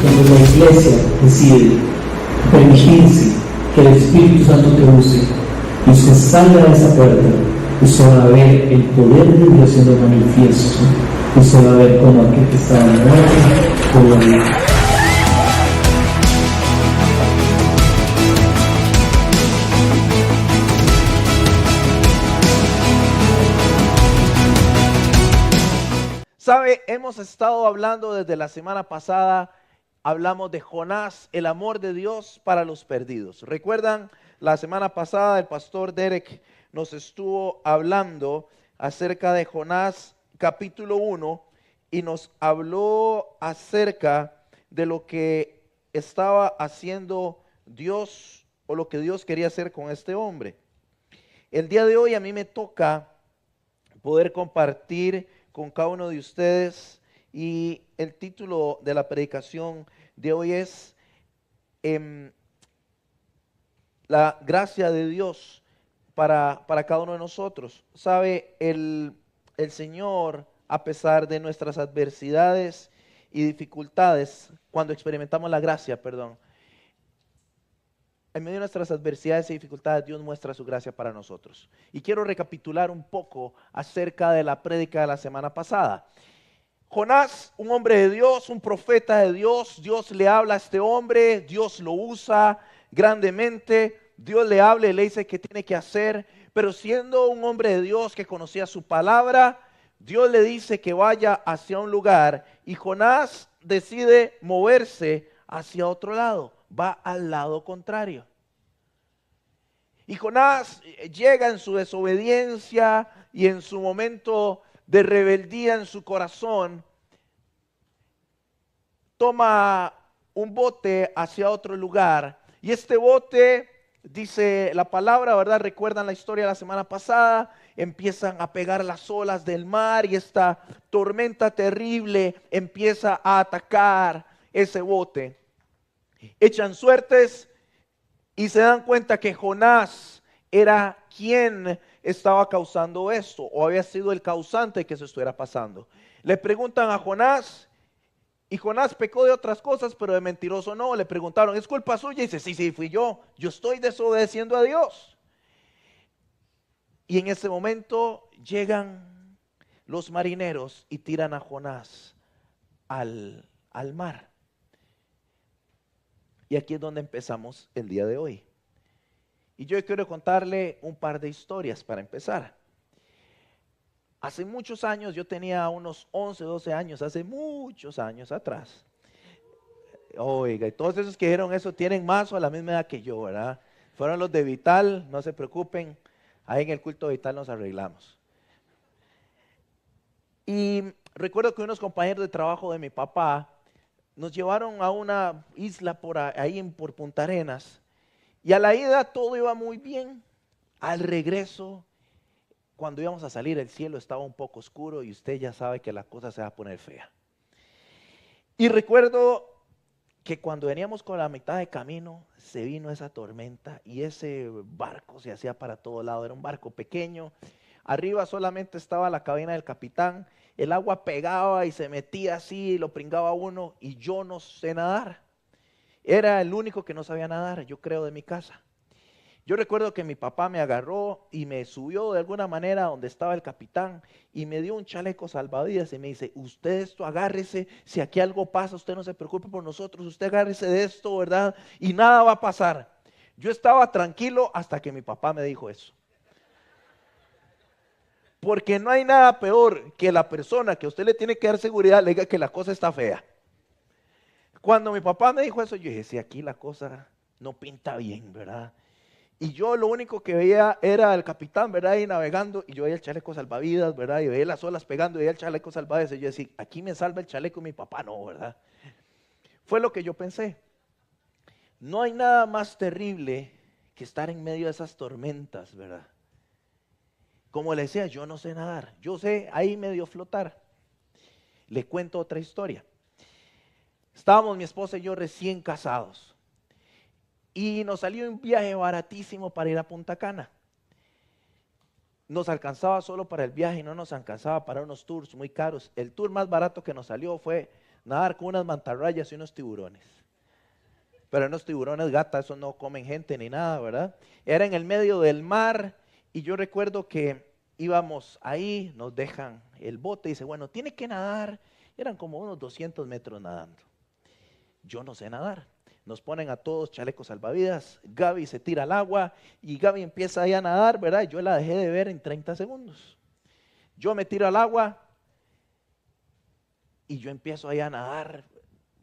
Cuando la iglesia decide permitirse que el Espíritu Santo te use y usted salga de esa puerta, usted va a ver el poder de Dios siendo manifiesto. Usted va a ver cómo aquel que estaba muerto pudo vivir. Sabe, hemos estado hablando desde la semana pasada. Hablamos de Jonás, el amor de Dios para los perdidos. ¿Recuerdan? La semana pasada el pastor Derek nos estuvo hablando acerca de Jonás capítulo 1 y nos habló acerca de lo que estaba haciendo Dios o lo que Dios quería hacer con este hombre. El día de hoy a mí me toca poder compartir con cada uno de ustedes y el título de la predicación de hoy es la gracia de Dios para cada uno de nosotros. Sabe, el Señor, a pesar de nuestras adversidades y dificultades, cuando experimentamos la gracia, en medio de nuestras adversidades y dificultades, Dios muestra su gracia para nosotros. Y quiero recapitular un poco acerca de la prédica de la semana pasada. Jonás, un hombre de Dios, un profeta de Dios, Dios le habla a este hombre, Dios lo usa grandemente, Dios le habla y le dice qué tiene que hacer, pero siendo un hombre de Dios que conocía su palabra, Dios le dice que vaya hacia un lugar y Jonás decide moverse hacia otro lado, va al lado contrario. Y Jonás llega en su desobediencia y en su momento de rebeldía en su corazón, toma un bote hacia otro lugar. Y este bote, dice la palabra, ¿verdad? Recuerdan la historia de la semana pasada, empiezan a pegar las olas del mar y esta tormenta terrible empieza a atacar ese bote. Echan suertes y se dan cuenta que Jonás era quien estaba causando esto, o había sido el causante de que eso estuviera pasando. Le preguntan a Jonás, y Jonás pecó de otras cosas, pero de mentiroso no. Le preguntaron, ¿es culpa suya? Y dice, sí, fui yo estoy desobedeciendo a Dios. Y en ese momento llegan los marineros y tiran a Jonás al mar. Y aquí es donde empezamos el día de hoy. Y yo quiero contarle un par de historias para empezar. Hace muchos años, yo tenía unos 11, 12 años, hace muchos años atrás. Oiga, y todos esos que dijeron eso tienen más o a la misma edad que yo, ¿verdad? Fueron los de Vital, no se preocupen, ahí en el culto de Vital nos arreglamos. Y recuerdo que unos compañeros de trabajo de mi papá nos llevaron a una isla por Punta Arenas. Y a la ida todo iba muy bien. Al regreso, cuando íbamos a salir, el cielo estaba un poco oscuro y usted ya sabe que la cosa se va a poner fea. Y recuerdo que cuando veníamos con la mitad de camino, se vino esa tormenta y ese barco se hacía para todo lado. Era un barco pequeño. Arriba solamente estaba la cabina del capitán. El agua pegaba y se metía así, lo pringaba uno, y yo no sé nadar. Era el único que no sabía nadar, yo creo, de mi casa. Yo recuerdo que mi papá me agarró y me subió de alguna manera donde estaba el capitán y me dio un chaleco salvavidas y me dice, usted esto agárrese, si aquí algo pasa, usted no se preocupe por nosotros, usted agárrese de esto, ¿verdad? Y nada va a pasar. Yo estaba tranquilo hasta que mi papá me dijo eso. Porque no hay nada peor que la persona que a usted le tiene que dar seguridad le diga que la cosa está fea. Cuando mi papá me dijo eso, yo dije, sí, aquí la cosa no pinta bien, ¿verdad? Y yo lo único que veía era el capitán, ¿verdad? Ahí navegando, y yo veía el chaleco salvavidas, ¿verdad? Y veía las olas pegando, y veía el chaleco salvavidas, y yo decía, aquí me salva el chaleco, mi papá no, ¿verdad? Fue lo que yo pensé. No hay nada más terrible que estar en medio de esas tormentas, ¿verdad? Como le decía, yo no sé nadar, yo sé ahí medio flotar. Le cuento otra historia. Estábamos mi esposa y yo recién casados. Y nos salió un viaje baratísimo para ir a Punta Cana. Nos alcanzaba solo para el viaje y no nos alcanzaba para unos tours muy caros. El tour más barato que nos salió fue nadar con unas mantarrayas y unos tiburones. Pero unos tiburones gata, esos no comen gente ni nada, ¿verdad? Era en el medio del mar y yo recuerdo que íbamos ahí, nos dejan el bote y dice, bueno, tiene que nadar. Eran como unos 200 metros nadando. Yo no sé nadar. Nos ponen a todos chalecos salvavidas, Gaby se tira al agua y Gaby empieza ahí a nadar, ¿verdad? Yo la dejé de ver en 30 segundos. Yo me tiro al agua y yo empiezo ahí a nadar,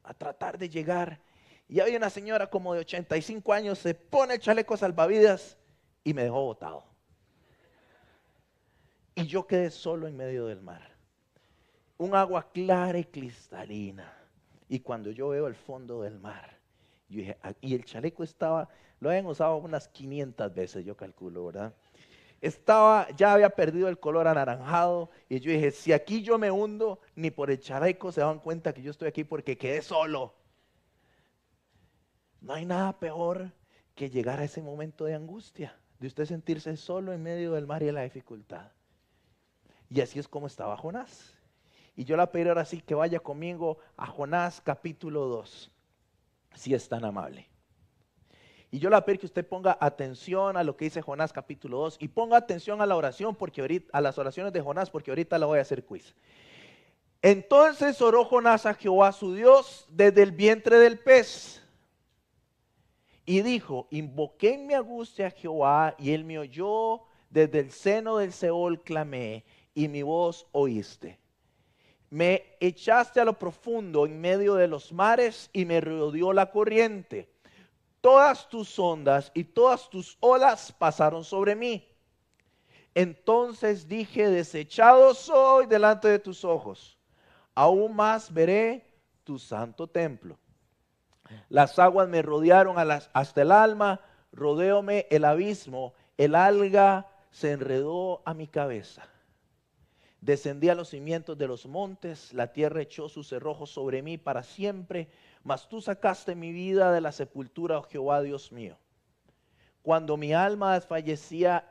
a tratar de llegar. Y había una señora como de 85 años, se pone el chaleco salvavidas y me dejó botado. Y yo quedé solo en medio del mar. Un agua clara y cristalina. Y cuando yo veo el fondo del mar, yo dije, y el chaleco estaba, lo habían usado unas 500 veces, yo calculo, ¿verdad? Ya había perdido el color anaranjado, y yo dije, si aquí yo me hundo, ni por el chaleco se dan cuenta que yo estoy aquí porque quedé solo. No hay nada peor que llegar a ese momento de angustia, de usted sentirse solo en medio del mar y de la dificultad. Y así es como estaba Jonás. Y yo la pedí ahora sí que vaya conmigo a Jonás capítulo 2, si es tan amable. Y yo la pedí que usted ponga atención a lo que dice Jonás capítulo 2 y ponga atención a la oración, porque ahorita, a las oraciones de Jonás, porque ahorita la voy a hacer quiz. Entonces oró Jonás a Jehová su Dios desde el vientre del pez. Y dijo, invoqué en mi angustia a Jehová y él me oyó, desde el seno del Seol clamé y mi voz oíste. Me echaste a lo profundo en medio de los mares y me rodeó la corriente. Todas tus ondas y todas tus olas pasaron sobre mí. Entonces dije, desechado soy delante de tus ojos. Aún más veré tu santo templo. Las aguas me rodearon hasta el alma, rodeóme el abismo, el alga se enredó a mi cabeza. Descendí a los cimientos de los montes, la tierra echó sus cerrojos sobre mí para siempre, mas tú sacaste mi vida de la sepultura, oh Jehová Dios mío. Cuando mi alma desfallecía,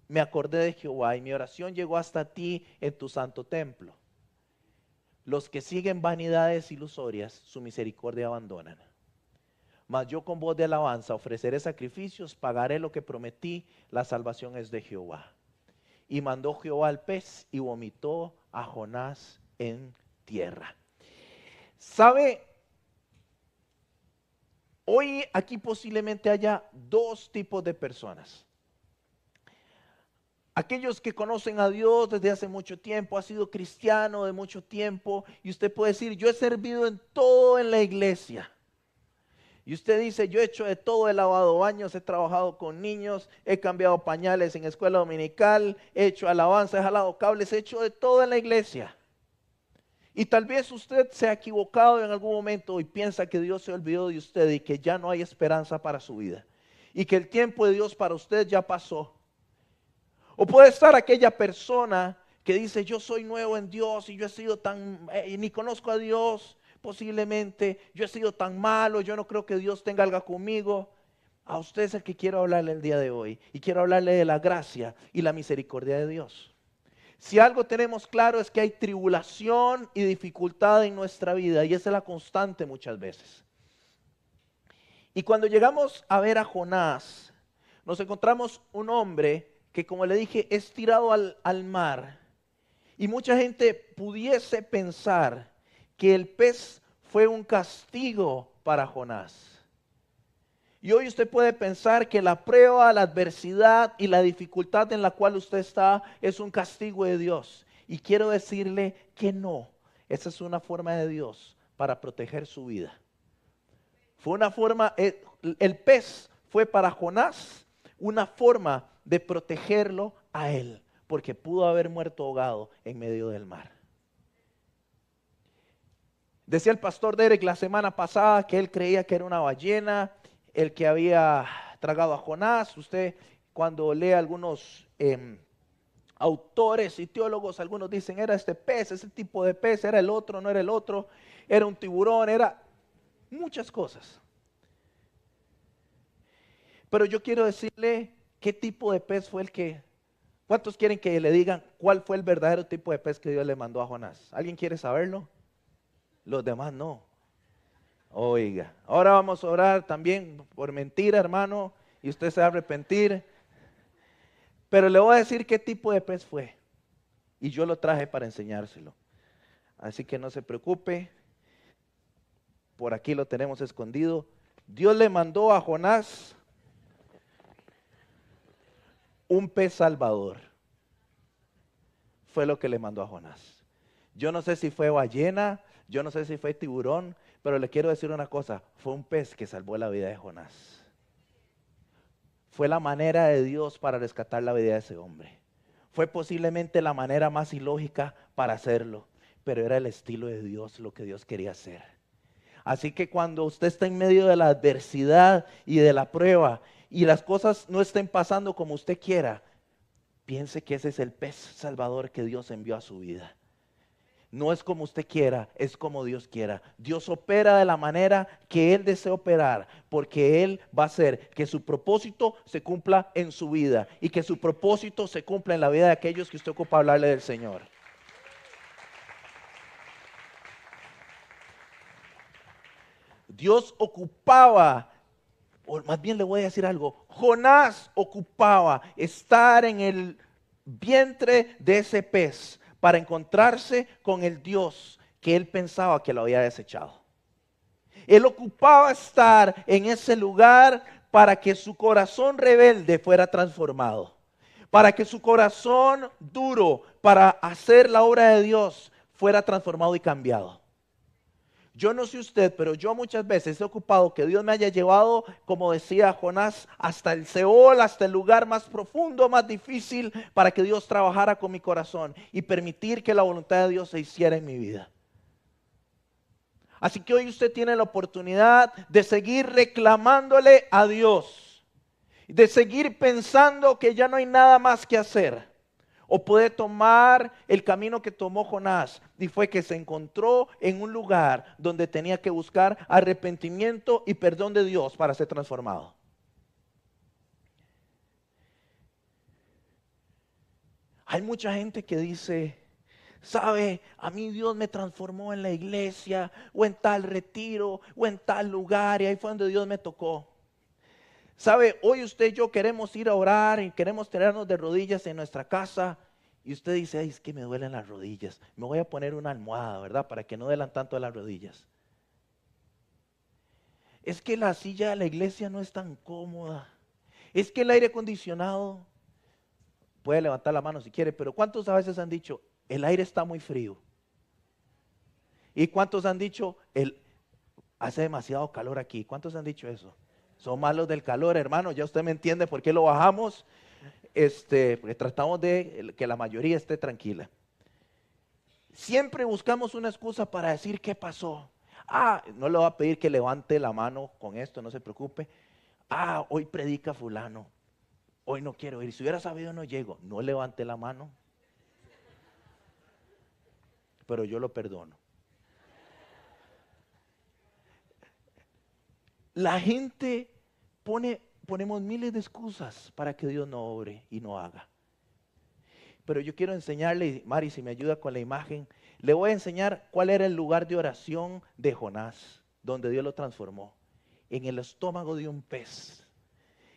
me acordé de Jehová y mi oración llegó hasta ti en tu santo templo. Los que siguen vanidades ilusorias, su misericordia abandonan. Mas yo con voz de alabanza ofreceré sacrificios, pagaré lo que prometí, la salvación es de Jehová. Y mandó Jehová al pez y vomitó a Jonás en tierra. ¿Sabe? Hoy aquí posiblemente haya dos tipos de personas. Aquellos que conocen a Dios desde hace mucho tiempo, ha sido cristiano de mucho tiempo, y usted puede decir, yo he servido en todo en la iglesia. Y usted dice, yo he hecho de todo, he lavado baños, he trabajado con niños, he cambiado pañales en escuela dominical, he hecho alabanza, he jalado cables, he hecho de todo en la iglesia. Y tal vez usted se ha equivocado en algún momento y piensa que Dios se olvidó de usted y que ya no hay esperanza para su vida. Y que el tiempo de Dios para usted ya pasó. O puede estar aquella persona que dice, yo soy nuevo en Dios y yo he sido ni conozco a Dios. Posiblemente yo he sido tan malo, yo no creo que Dios tenga algo conmigo. A usted es el que quiero hablarle el día de hoy y quiero hablarle de la gracia y la misericordia de Dios. Si algo tenemos claro es que hay tribulación y dificultad en nuestra vida y esa es la constante muchas veces. Y cuando llegamos a ver a Jonás, nos encontramos un hombre que, como le dije, es tirado al mar. Y mucha gente pudiese pensar que el pez fue un castigo para Jonás. Y hoy usted puede pensar que la prueba, la adversidad y la dificultad en la cual usted está es un castigo de Dios. Y quiero decirle que no. Esa es una forma de Dios para proteger su vida. Fue una forma, el pez fue para Jonás una forma de protegerlo a él, porque pudo haber muerto ahogado en medio del mar. Decía el pastor Derek la semana pasada que él creía que era una ballena el que había tragado a Jonás. Usted cuando lee algunos autores y teólogos, algunos dicen era este pez, ese tipo de pez, era el otro, no era el otro, era un tiburón, era muchas cosas. Pero yo quiero decirle qué tipo de pez fue el que... ¿Cuántos quieren que le digan cuál fue el verdadero tipo de pez que Dios le mandó a Jonás? ¿Alguien quiere saberlo? Los demás no. Oiga, ahora vamos a orar también por mentira, hermano, y usted se va a arrepentir. Pero le voy a decir qué tipo de pez fue. Y yo lo traje para enseñárselo. Así que no se preocupe. Por aquí lo tenemos escondido. Dios le mandó a Jonás un pez salvador. Fue lo que le mandó a Jonás. Yo no sé si fue ballena, yo no sé si fue tiburón, pero le quiero decir una cosa, fue un pez que salvó la vida de Jonás. Fue la manera de Dios para rescatar la vida de ese hombre. Fue posiblemente la manera más ilógica para hacerlo, pero era el estilo de Dios, lo que Dios quería hacer. Así que cuando usted está en medio de la adversidad y de la prueba y las cosas no estén pasando como usted quiera, piense que ese es el pez salvador que Dios envió a su vida. No es como usted quiera, es como Dios quiera. Dios opera de la manera que Él desea operar, porque Él va a hacer que su propósito se cumpla en su vida y que su propósito se cumpla en la vida de aquellos que usted ocupa hablarle del Señor. Dios ocupaba, o más bien le voy a decir algo, Jonás ocupaba estar en el vientre de ese pez para encontrarse con el Dios que él pensaba que lo había desechado. Él ocupaba estar en ese lugar para que su corazón rebelde fuera transformado, para que su corazón duro para hacer la obra de Dios fuera transformado y cambiado. Yo no sé usted, pero yo muchas veces he ocupado que Dios me haya llevado, como decía Jonás, hasta el Seol, hasta el lugar más profundo, más difícil, para que Dios trabajara con mi corazón y permitir que la voluntad de Dios se hiciera en mi vida. Así que hoy usted tiene la oportunidad de seguir reclamándole a Dios, de seguir pensando que ya no hay nada más que hacer. O puede tomar el camino que tomó Jonás, y fue que se encontró en un lugar donde tenía que buscar arrepentimiento y perdón de Dios para ser transformado. Hay mucha gente que dice, sabe, a mí Dios me transformó en la iglesia, o en tal retiro, o en tal lugar, y ahí fue donde Dios me tocó. Sabe, hoy usted y yo queremos ir a orar y queremos tirarnos de rodillas en nuestra casa. Y usted dice, ay, es que me duelen las rodillas. Me voy a poner una almohada, ¿verdad? Para que no duelan tanto las rodillas. Es que la silla de la iglesia no es tan cómoda. Es que el aire acondicionado, puede levantar la mano si quiere, pero ¿cuántos a veces han dicho, el aire está muy frío? ¿Y cuántos han dicho, hace demasiado calor aquí? ¿Cuántos han dicho eso? Son malos del calor, hermano, ya usted me entiende por qué lo bajamos, porque tratamos de que la mayoría esté tranquila. Siempre buscamos una excusa para decir qué pasó. No le voy a pedir que levante la mano con esto, no se preocupe. Hoy predica fulano, hoy no quiero ir, si hubiera sabido no llego. No levante la mano, pero yo lo perdono. La gente ponemos miles de excusas para que Dios no obre y no haga. Pero yo quiero enseñarle, Mari, si me ayuda con la imagen, le voy a enseñar cuál era el lugar de oración de Jonás, donde Dios lo transformó, en el estómago de un pez.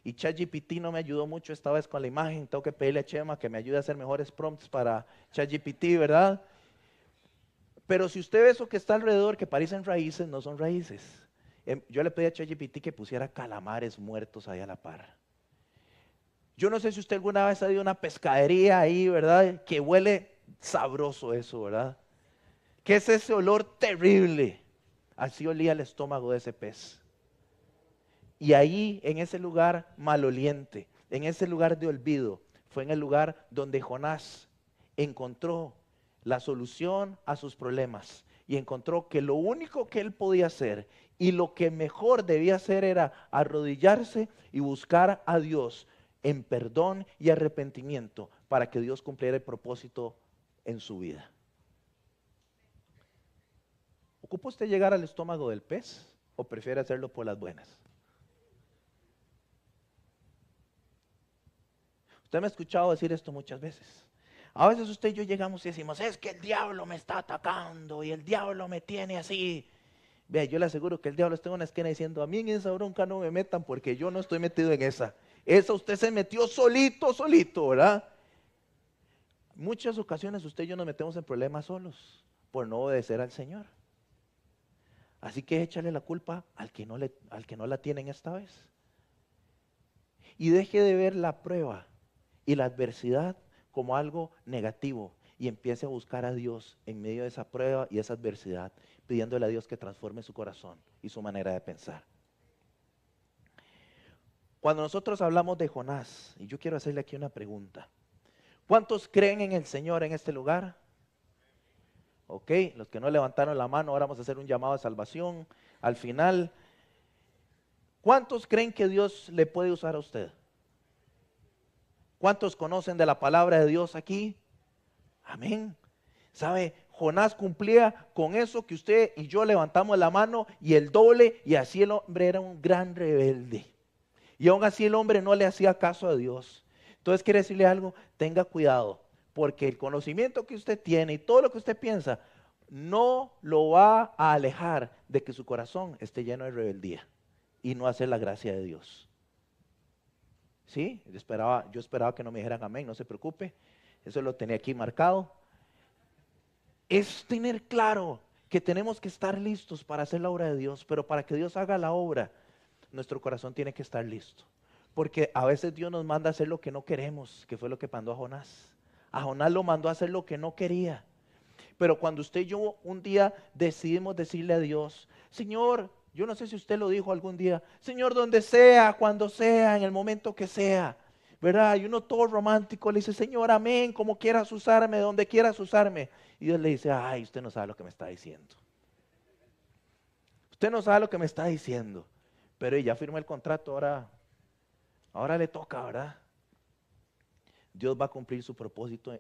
Y ChatGPT no me ayudó mucho esta vez con la imagen, tengo que pedirle a Chema que me ayude a hacer mejores prompts para ChatGPT, ¿verdad? Pero si usted ve eso que está alrededor, que parecen raíces, no son raíces. Yo le pedí a ChatGPT que pusiera calamares muertos ahí a la par. Yo no sé si usted alguna vez ha ido a una pescadería ahí, ¿verdad? Que huele sabroso eso, ¿verdad? ¿Qué es ese olor terrible? Así olía el estómago de ese pez. Y ahí, en ese lugar maloliente, en ese lugar de olvido, fue en el lugar donde Jonás encontró la solución a sus problemas y encontró que lo único que él podía hacer y lo que mejor debía hacer era arrodillarse y buscar a Dios en perdón y arrepentimiento para que Dios cumpliera el propósito en su vida. ¿Ocupa usted llegar al estómago del pez o prefiere hacerlo por las buenas? Usted me ha escuchado decir esto muchas veces. A veces usted y yo llegamos y decimos, es que el diablo me está atacando y el diablo me tiene así. Vea, yo le aseguro que el diablo está en una esquina diciendo, a mí en esa bronca no me metan porque yo no estoy metido en esa. Esa usted se metió solito, ¿verdad? Muchas ocasiones usted y yo nos metemos en problemas solos por no obedecer al Señor. Así que échale la culpa al que no la tienen esta vez. Y deje de ver la prueba y la adversidad como algo negativo y empiece a buscar a Dios en medio de esa prueba y esa adversidad, pidiéndole a Dios que transforme su corazón y su manera de pensar. Cuando nosotros hablamos de Jonás, y yo quiero hacerle aquí una pregunta, ¿cuántos creen en el Señor en este lugar? Ok, los que no levantaron la mano, ahora vamos a hacer un llamado a salvación. Al final, ¿cuántos creen que Dios le puede usar a usted? ¿Cuántos conocen de la palabra de Dios aquí? Amén. ¿Sabe? Jonás cumplía con eso que usted y yo levantamos la mano y el doble, y así el hombre era un gran rebelde. Y aún así el hombre no le hacía caso a Dios. Entonces quiere decirle algo, tenga cuidado, porque el conocimiento que usted tiene y todo lo que usted piensa no lo va a alejar de que su corazón esté lleno de rebeldía y no hacer la gracia de Dios. ¿Sí? Yo esperaba que no me dijeran amén, no se preocupe, eso lo tenía aquí marcado. Es tener claro que tenemos que estar listos para hacer la obra de Dios, pero para que Dios haga la obra, nuestro corazón tiene que estar listo. Porque a veces Dios nos manda a hacer lo que no queremos, que fue lo que mandó a Jonás. A Jonás lo mandó a hacer lo que no quería. Pero cuando usted y yo un día decidimos decirle a Dios, Señor, yo no sé si usted lo dijo algún día, Señor, donde sea, cuando sea, en el momento que sea, ¿verdad? Y uno todo romántico le dice, Señor, amén, como quieras usarme, donde quieras usarme. Y Dios le dice, ay, usted no sabe lo que me está diciendo. Usted no sabe lo que me está diciendo. Pero ya firmó el contrato, ahora le toca, ¿verdad? Dios va a cumplir su propósito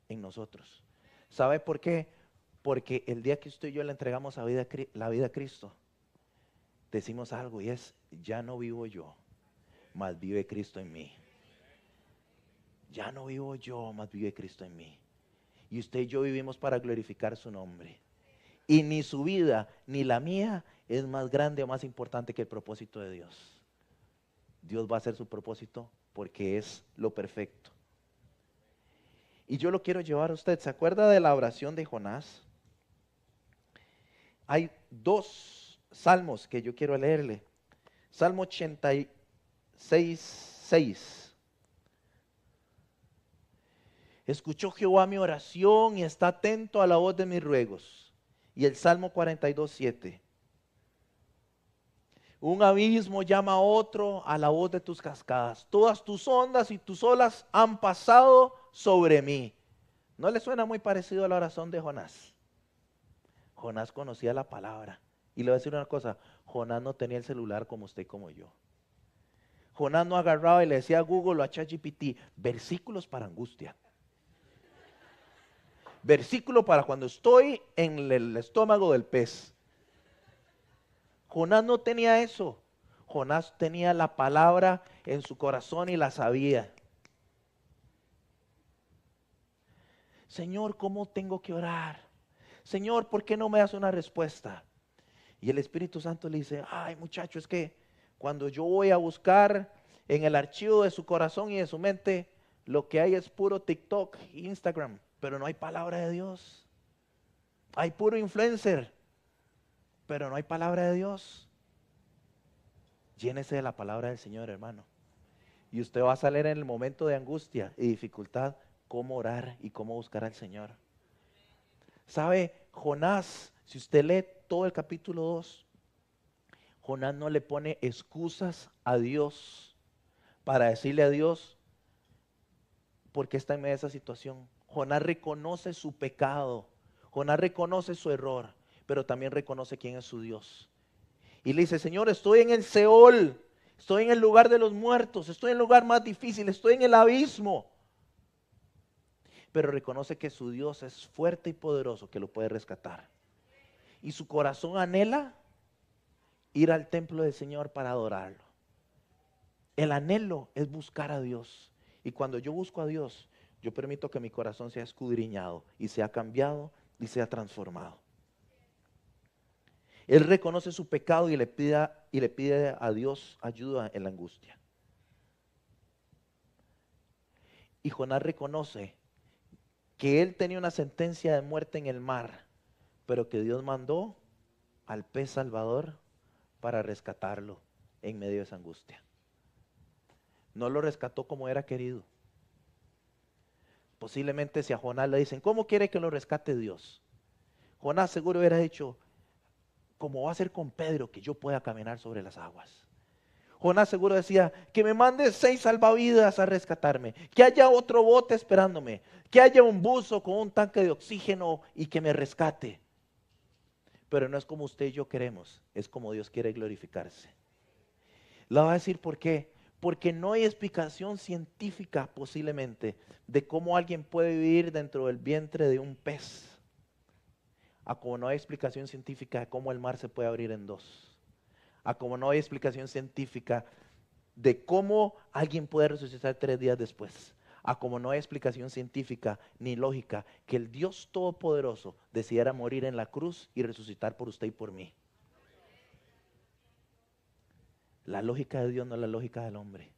en nosotros. ¿Sabe por qué? Porque el día que usted y yo le entregamos la vida a Cristo, decimos algo y es, ya no vivo yo, mas vive Cristo en mí. Ya no vivo yo, mas vive Cristo en mí. Y usted y yo vivimos para glorificar su nombre. Y ni su vida, ni la mía, es más grande o más importante que el propósito de Dios. Dios va a hacer su propósito porque es lo perfecto. Y yo lo quiero llevar a usted. ¿Se acuerda de la oración de Jonás? Hay 2 salmos que yo quiero leerle. Salmo 86, 6. Escuchó Jehová mi oración y está atento a la voz de mis ruegos. Y el Salmo 42, 7. Un abismo llama a otro a la voz de tus cascadas. Todas tus ondas y tus olas han pasado sobre mí. ¿No le suena muy parecido a la oración de Jonás? Jonás conocía la palabra. Y le voy a decir una cosa, Jonás no tenía el celular como usted y como yo. Jonás no agarraba y le decía a Google o a ChatGPT, versículos para angustia. Versículo para cuando estoy en el estómago del pez. Jonás no tenía eso. Jonás tenía la palabra en su corazón y la sabía. Señor, ¿cómo tengo que orar? Señor, ¿por qué no me das una respuesta? Y el Espíritu Santo le dice, ay muchacho, es que cuando yo voy a buscar en el archivo de su corazón y de su mente, lo que hay es puro TikTok, Instagram, pero no hay palabra de Dios. Hay puro influencer, pero no hay palabra de Dios. Llénese de la palabra del Señor, hermano. Y usted va a saber en el momento de angustia y dificultad cómo orar y cómo buscar al Señor. ¿Sabe? Jonás, si usted lee todo el capítulo 2, Jonás no le pone excusas a Dios para decirle a Dios por qué está en medio de esa situación. Jonás reconoce su pecado, Jonás reconoce su error, pero también reconoce quién es su Dios. Y le dice, Señor, estoy en el Seol, estoy en el lugar de los muertos, estoy en el lugar más difícil, estoy en el abismo. Pero reconoce que su Dios es fuerte y poderoso, que lo puede rescatar. Y su corazón anhela ir al templo del Señor para adorarlo. El anhelo es buscar a Dios. Y cuando yo busco a Dios, yo permito que mi corazón sea escudriñado y sea cambiado y sea transformado. Él reconoce su pecado y le pide a Dios ayuda en la angustia. Y Jonás reconoce que él tenía una sentencia de muerte en el mar, pero que Dios mandó al pez salvador para rescatarlo en medio de esa angustia. No lo rescató como era querido. Posiblemente si a Jonás le dicen, ¿cómo quiere que lo rescate Dios? Jonás seguro hubiera dicho, como va a ser con Pedro, que yo pueda caminar sobre las aguas. Jonás seguro decía, que me mande 6 salvavidas a rescatarme, que haya otro bote esperándome, que haya un buzo con un tanque de oxígeno y que me rescate. Pero no es como usted y yo queremos, es como Dios quiere glorificarse. Le voy a decir por qué. Porque no hay explicación científica posiblemente de cómo alguien puede vivir dentro del vientre de un pez. A como no hay explicación científica de cómo el mar se puede abrir en dos. A como no hay explicación científica de cómo alguien puede resucitar 3 días después. A como no hay explicación científica ni lógica que el Dios Todopoderoso decidiera morir en la cruz y resucitar por usted y por mí. La lógica de Dios no es la lógica del hombre.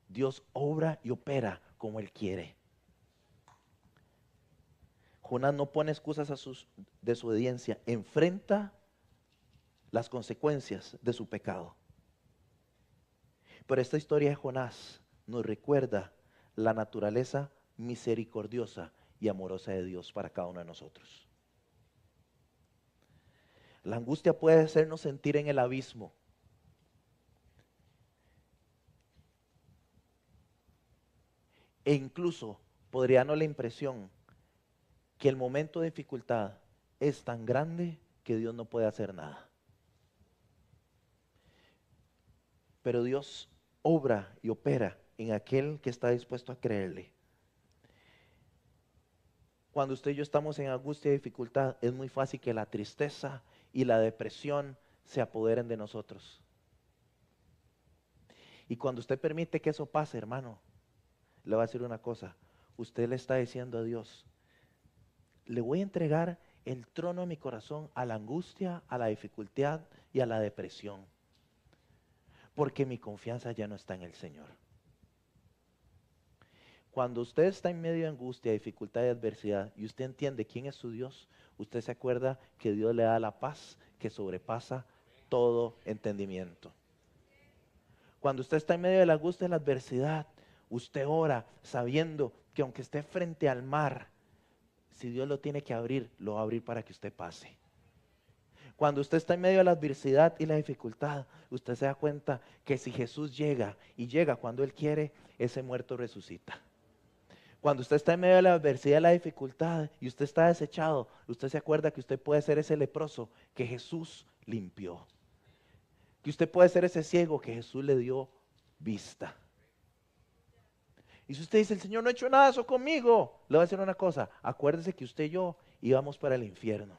Dios obra y opera como Él quiere. Jonás no pone excusas a su desobediencia, enfrenta las consecuencias de su pecado. Pero esta historia de Jonás nos recuerda la naturaleza misericordiosa y amorosa de Dios para cada uno de nosotros. La angustia puede hacernos sentir en el abismo. E incluso podría darnos la impresión que el momento de dificultad es tan grande que Dios no puede hacer nada. Pero Dios obra y opera en aquel que está dispuesto a creerle. Cuando usted y yo estamos en angustia y dificultad, es muy fácil que la tristeza y la depresión se apoderen de nosotros. Y cuando usted permite que eso pase, hermano, le voy a decir una cosa. Usted le está diciendo a Dios, le voy a entregar el trono de mi corazón a la angustia, a la dificultad y a la depresión. Porque mi confianza ya no está en el Señor. Cuando usted está en medio de angustia, dificultad y adversidad y usted entiende quién es su Dios, usted se acuerda que Dios le da la paz que sobrepasa todo entendimiento. Cuando usted está en medio de la angustia y la adversidad, usted ora sabiendo que aunque esté frente al mar, si Dios lo tiene que abrir, lo va a abrir para que usted pase. Cuando usted está en medio de la adversidad y la dificultad, usted se da cuenta que si Jesús llega y llega cuando Él quiere, ese muerto resucita. Cuando usted está en medio de la adversidad y la dificultad y usted está desechado, usted se acuerda que usted puede ser ese leproso que Jesús limpió. Que usted puede ser ese ciego que Jesús le dio vista. Y si usted dice, el Señor no ha hecho nada de eso conmigo, le voy a decir una cosa, acuérdese que usted y yo íbamos para el infierno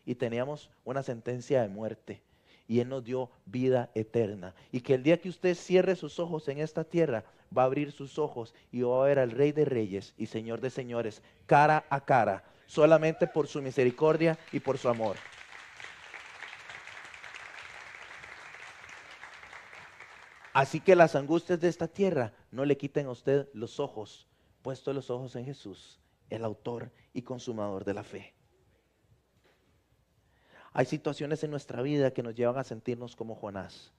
y teníamos una sentencia de muerte y Él nos dio vida eterna. Y que el día que usted cierre sus ojos en esta tierra, va a abrir sus ojos y va a ver al Rey de Reyes y Señor de Señores, cara a cara, solamente por su misericordia y por su amor. Así que las angustias de esta tierra no le quiten a usted los ojos, puestos los ojos en Jesús, el autor y consumador de la fe. Hay situaciones en nuestra vida que nos llevan a sentirnos como Jonás,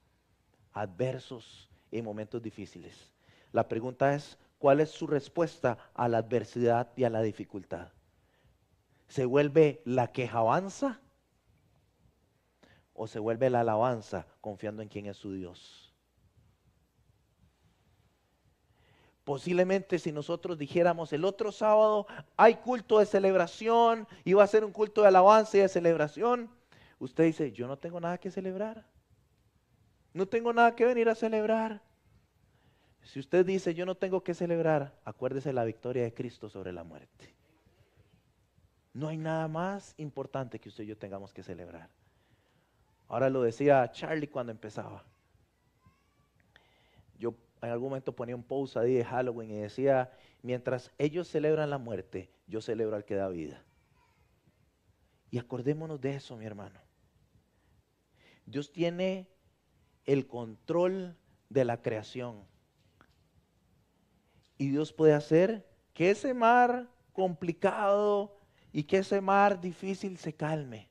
adversos en momentos difíciles. La pregunta es, ¿cuál es su respuesta a la adversidad y a la dificultad? ¿Se vuelve la quejabanza o se vuelve la alabanza confiando en quién es su Dios? Posiblemente si nosotros dijéramos el otro sábado hay culto de celebración y va a ser un culto de alabanza y de celebración, usted dice, yo no tengo nada que celebrar. No tengo nada que venir a celebrar. Si usted dice, yo no tengo que celebrar, acuérdese la victoria de Cristo sobre la muerte. No hay nada más importante que usted y yo tengamos que celebrar. Ahora lo decía Charlie cuando empezaba. Yo en algún momento ponía un post ahí de Halloween y decía, mientras ellos celebran la muerte, yo celebro al que da vida. Y acordémonos de eso, mi hermano. Dios tiene el control de la creación. Y Dios puede hacer que ese mar complicado y que ese mar difícil se calme.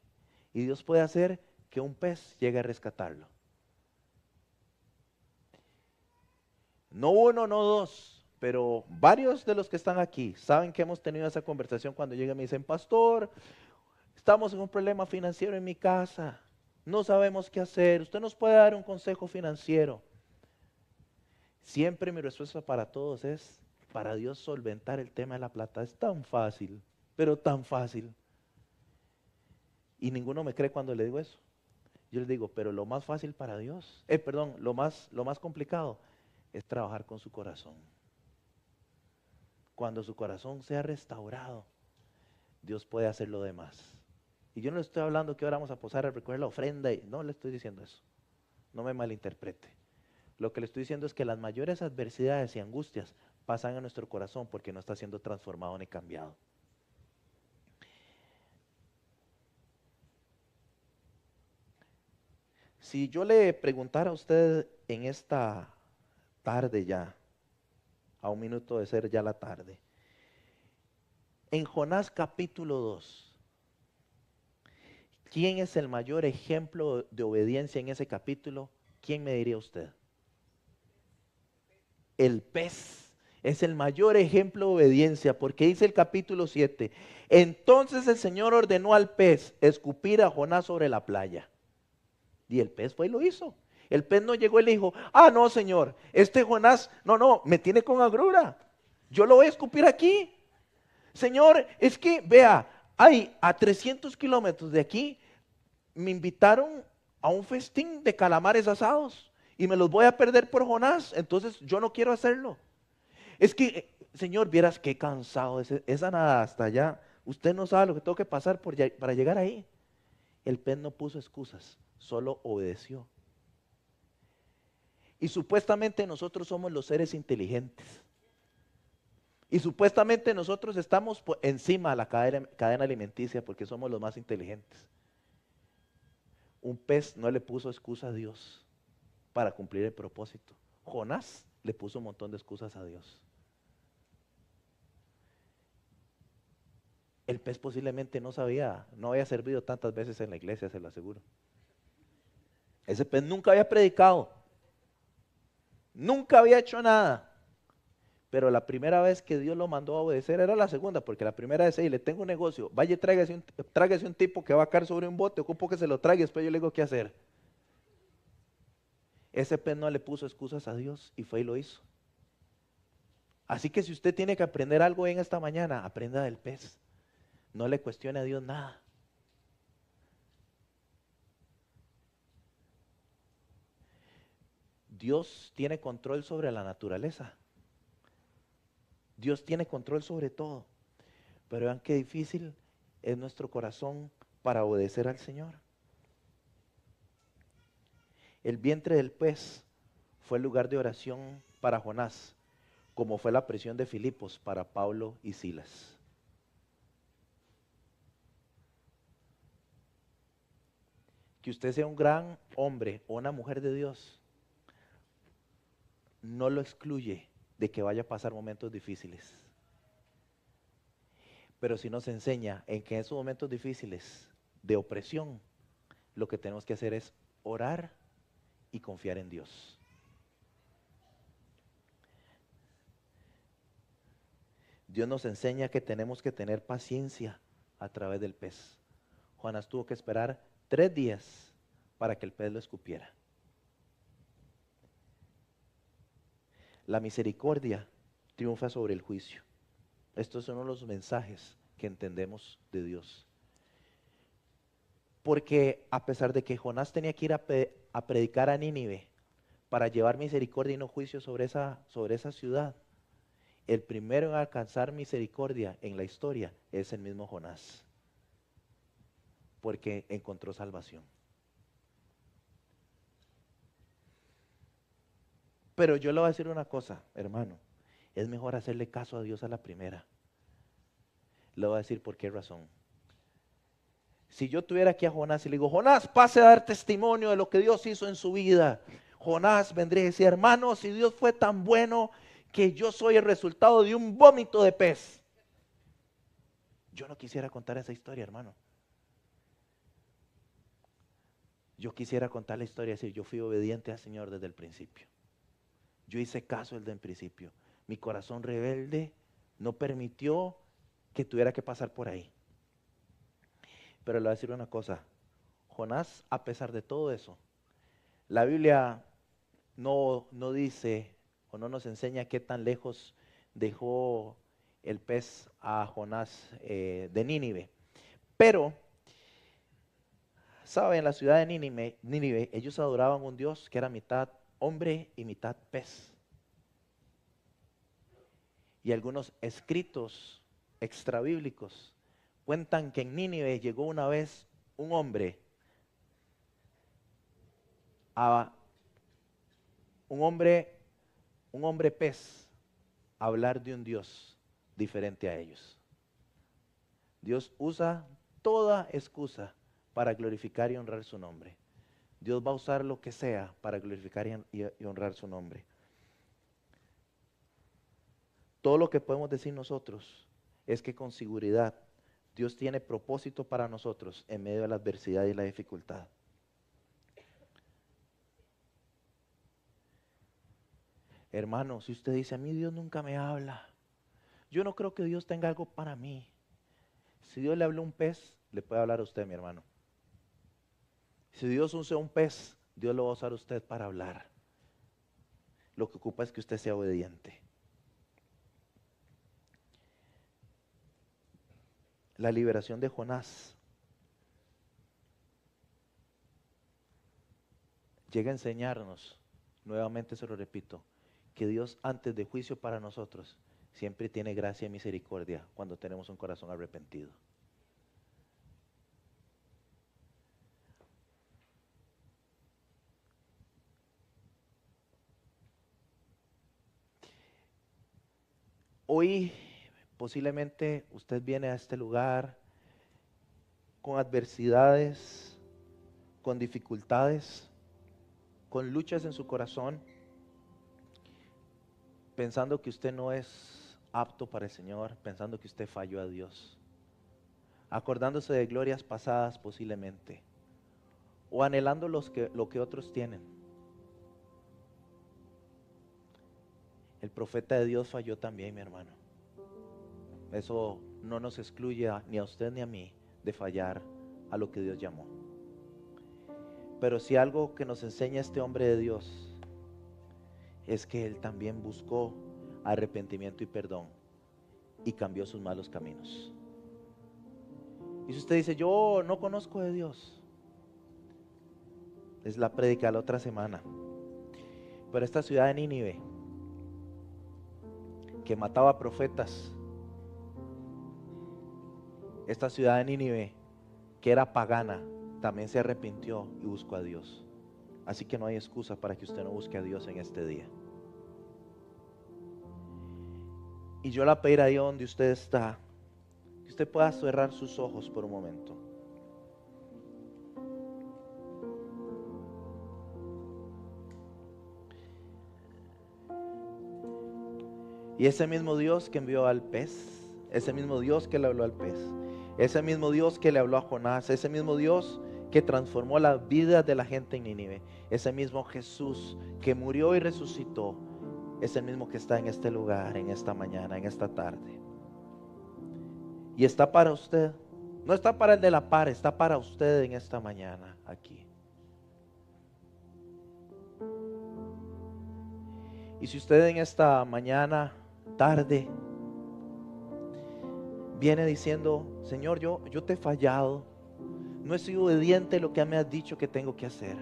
Y Dios puede hacer que un pez llegue a rescatarlo. No uno, no dos, pero varios de los que están aquí saben que hemos tenido esa conversación cuando llegan y me dicen, pastor, estamos en un problema financiero en mi casa, no sabemos qué hacer, usted nos puede dar un consejo financiero. Siempre mi respuesta para todos es, para Dios solventar el tema de la plata es tan fácil, pero tan fácil. Y ninguno me cree cuando le digo eso. Yo les digo, pero lo más fácil para Dios, lo más complicado es trabajar con su corazón. Cuando su corazón sea restaurado, Dios puede hacer lo demás. Y yo no le estoy hablando que ahora vamos a posar a recoger la ofrenda, no le estoy diciendo eso. No me malinterprete. Lo que le estoy diciendo es que las mayores adversidades y angustias pasan a nuestro corazón porque no está siendo transformado ni cambiado. Si yo le preguntara a usted en esta tarde ya, a un minuto de ser ya la tarde, en Jonás capítulo 2, ¿quién es el mayor ejemplo de obediencia en ese capítulo? ¿Quién me diría usted? El pez es el mayor ejemplo de obediencia, porque dice el capítulo 7, entonces el Señor ordenó al pez escupir a Jonás sobre la playa. Y el pez fue y lo hizo. El pez no llegó y le dijo, no Señor, este Jonás, no, me tiene con agrura, yo lo voy a escupir aquí. Señor, es que vea, a 300 kilómetros de aquí, me invitaron a un festín de calamares asados y me los voy a perder por Jonás, entonces yo no quiero hacerlo. Es que, Señor, vieras qué cansado esa nada hasta allá. Usted no sabe lo que tengo que pasar para llegar ahí. El pez no puso excusas, solo obedeció. Y supuestamente nosotros somos los seres inteligentes. Y supuestamente nosotros estamos encima de la cadena alimenticia porque somos los más inteligentes. Un pez no le puso excusa a Dios para cumplir el propósito. Jonás le puso un montón de excusas a Dios. El pez posiblemente no había servido tantas veces en la iglesia, se lo aseguro. Ese pez nunca había predicado, nunca había hecho nada. Pero la primera vez que Dios lo mandó a obedecer era la segunda, porque la primera vez, le tengo un negocio, vaya y tráigase un tipo que va a caer sobre un bote, ocupo que se lo traiga, después yo le digo qué hacer. Ese pez no le puso excusas a Dios y fue y lo hizo. Así que si usted tiene que aprender algo en esta mañana, aprenda del pez. No le cuestione a Dios nada. Dios tiene control sobre la naturaleza. Dios tiene control sobre todo. Pero vean qué difícil es nuestro corazón para obedecer al Señor. El vientre del pez fue el lugar de oración para Jonás, como fue la prisión de Filipos para Pablo y Silas. Que usted sea un gran hombre o una mujer de Dios no lo excluye de que vaya a pasar momentos difíciles. Pero sí nos enseña en que en esos momentos difíciles de opresión, lo que tenemos que hacer es orar y confiar en Dios. Dios nos enseña que tenemos que tener paciencia a través del pez. Jonás tuvo que esperar 3 días para que el pez lo escupiera. La misericordia triunfa sobre el juicio. Estos son los mensajes que entendemos de Dios. Porque a pesar de que Jonás tenía que ir a predicar a Nínive para llevar misericordia y no juicio sobre esa ciudad, el primero en alcanzar misericordia en la historia es el mismo Jonás, porque encontró salvación. Pero yo le voy a decir una cosa, hermano, es mejor hacerle caso a Dios a la primera. Le voy a decir por qué razón. Si yo tuviera aquí a Jonás y le digo, Jonás, pase a dar testimonio de lo que Dios hizo en su vida, Jonás vendría y decía, hermano, si Dios fue tan bueno que yo soy el resultado de un vómito de pez. Yo no quisiera contar esa historia, hermano. Yo quisiera contar la historia y decir, yo fui obediente al Señor desde el principio. Yo hice caso desde el principio. Mi corazón rebelde no permitió que tuviera que pasar por ahí. Pero le voy a decir una cosa. Jonás, a pesar de todo eso, la Biblia no dice o no nos enseña qué tan lejos dejó el pez a Jonás de Nínive. Pero, ¿saben? En la ciudad de Nínive, ellos adoraban un Dios que era mitad hombre y mitad pez. Y algunos escritos extrabíblicos cuentan que en Nínive llegó una vez un hombre pez a hablar de un Dios diferente a ellos. Dios usa toda excusa para glorificar y honrar su nombre. Dios va a usar lo que sea para glorificar y honrar su nombre. Todo lo que podemos decir nosotros es que con seguridad Dios tiene propósito para nosotros en medio de la adversidad y la dificultad. Hermano, si usted dice, a mí Dios nunca me habla, yo no creo que Dios tenga algo para mí. Si Dios le habló a un pez, le puede hablar a usted, mi hermano. Si Dios usa un pez, Dios lo va a usar a usted para hablar. Lo que ocupa es que usted sea obediente. La liberación de Jonás llega a enseñarnos, nuevamente se lo repito, que Dios antes de juicio para nosotros siempre tiene gracia y misericordia cuando tenemos un corazón arrepentido. Hoy posiblemente usted viene a este lugar con adversidades, con dificultades, con luchas en su corazón, pensando que usted no es apto para el Señor, pensando que usted falló a Dios, acordándose de glorias pasadas posiblemente, o anhelando lo que otros tienen. El profeta de Dios falló también, mi hermano. Eso no nos excluye ni a usted ni a mí de fallar a lo que Dios llamó. Pero si algo que nos enseña este hombre de Dios es que él también buscó arrepentimiento y perdón y cambió sus malos caminos. Y si usted dice, yo no conozco de Dios, es la prédica de la otra semana. Pero esta ciudad de Nínive, que mataba profetas, esta ciudad de Nínive, que era pagana, también se arrepintió y buscó a Dios. Así que no hay excusa para que usted no busque a Dios en este día. Y yo le pediré ahí donde usted está, que usted pueda cerrar sus ojos por un momento. Y ese mismo Dios que envió al pez, ese mismo Dios que le habló al pez, ese mismo Dios que le habló a Jonás, ese mismo Dios que transformó la vida de la gente en Nínive. Ese mismo Jesús que murió y resucitó es el mismo que está en este lugar, en esta mañana, en esta tarde. Y está para usted. No está para el de la par, está para usted en esta mañana aquí. Y si usted en esta mañana, tarde, viene diciendo: Señor, yo te he fallado, no he sido obediente a lo que me has dicho que tengo que hacer.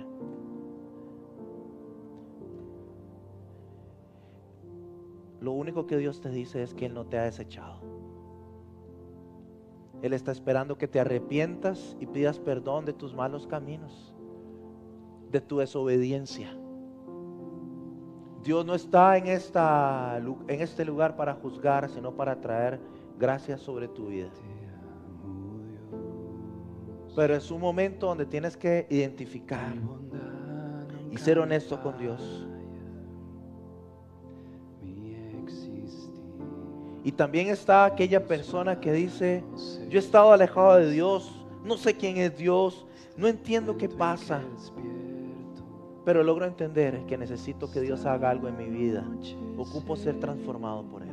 Lo único que Dios te dice es que Él no te ha desechado. Él está esperando que te arrepientas y pidas perdón de tus malos caminos, de tu desobediencia. Dios no está en este lugar para juzgar, sino para traer gracia sobre tu vida. Pero es un momento donde tienes que identificar y ser honesto con Dios. Y también está aquella persona que dice: yo he estado alejado de Dios, no sé quién es Dios, no entiendo qué pasa, pero logro entender que necesito que Dios haga algo en mi vida. Ocupo ser transformado por Él.